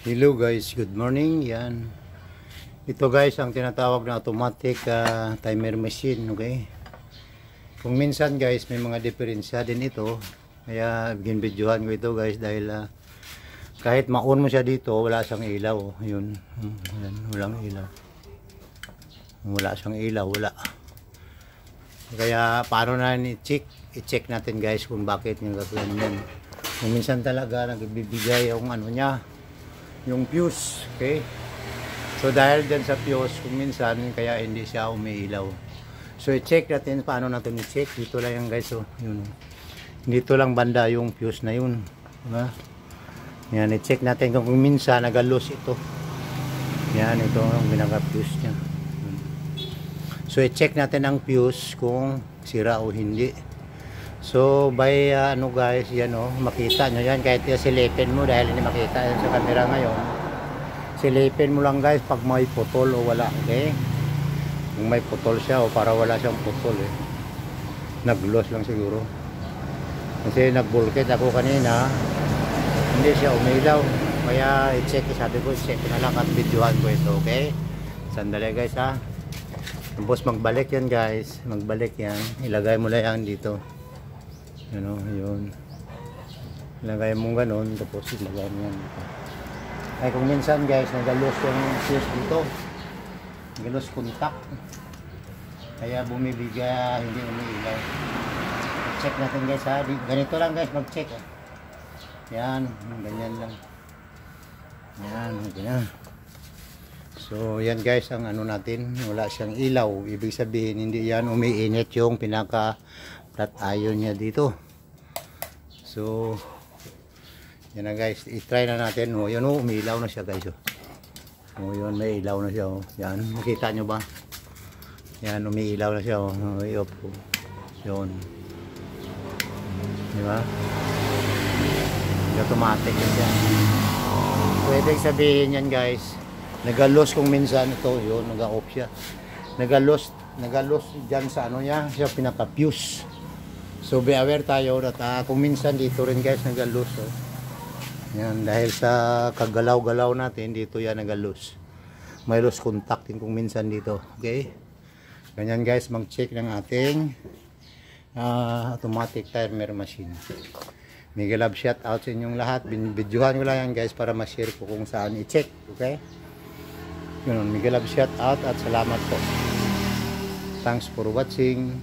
Hello guys, good morning. Yan. Ito guys ang tinatawag na automatic timer machine, okay? Kung minsan guys may mga diferensya din ito. Kaya binibidyohan ko ito guys dahil kahit ma-on mo siya dito, wala siyang ilaw. Yun. Yan, walang ilaw. Wala siyang ilaw, wala. Kaya paano na i-check natin guys kung bakit yung ganyan. Kung minsan talaga nagbibigay yung ano niya, yung fuse, okay? So dahil dyan sa fuse, kung minsan kaya hindi siya umiilaw. So i-check natin, paano natin i-check? Dito lang yan guys, so yun. Dito lang banda yung fuse na yun, diba? Yan, i-check natin kung minsan nag-loose ito. Yan, ito ang pinaka-fuse niya. So i-check natin ang fuse kung sira o hindi. So by ano guys, yan makita nyo yan kahit silipin mo dahil hindi makita yan sa camera ngayon. Silipin mo lang guys pag may putol o wala, okay? Kung may putol siya o para wala siyang putol nag-loss lang siguro. Kasi nag-bulkhead ako kanina, hindi siya umilaw. Kaya i-check, sabi ko i-check na lang at videohan ko ito, okay? Sandali guys ha. Tapos magbalik yan guys, magbalik yan. Ilagay mo lang yan dito. Yun. Ilagay mo ganun, tapos ilagay mo yan dito. Ay kung minsan guys, nag-loose yung fuse dito. Nag-loose contact. Kaya bumibiga, hindi umiilaw. Check natin guys ha. Ganito lang guys, mag-check. Yan, ganyan lang. Yan, ganyan. So yan guys ang ano natin, wala siyang ilaw. Ibig sabihin hindi yan umiinit yung pinaka flat iron niya dito. So yan na guys, i-try na natin. Yan umiilaw na siya guys. Yun, may ilaw na siya. Yan, makita nyo ba? Yan, umiilaw na siya. Yun. Diba? Automatic yan. Pwede sabihin yan guys, nag-loss kung minsan ito, yun, nag-off siya. Nag-loss dyan sa ano niya, siya pinaka-fuse. So be aware tayo at kung minsan dito rin guys nag-loss. Yan, dahil sa kagalaw-galaw natin, dito yan nag-loss. May loss contact din kung minsan dito, okay? Ganyan guys, mag-check ng ating automatic timer machine. Mega love shout out sa inyong lahat. Binibidyohan ko lang yan guys para ma-share ko kung saan i-check, okay? Yun, mega love shout out at salamat po. Thanks for watching.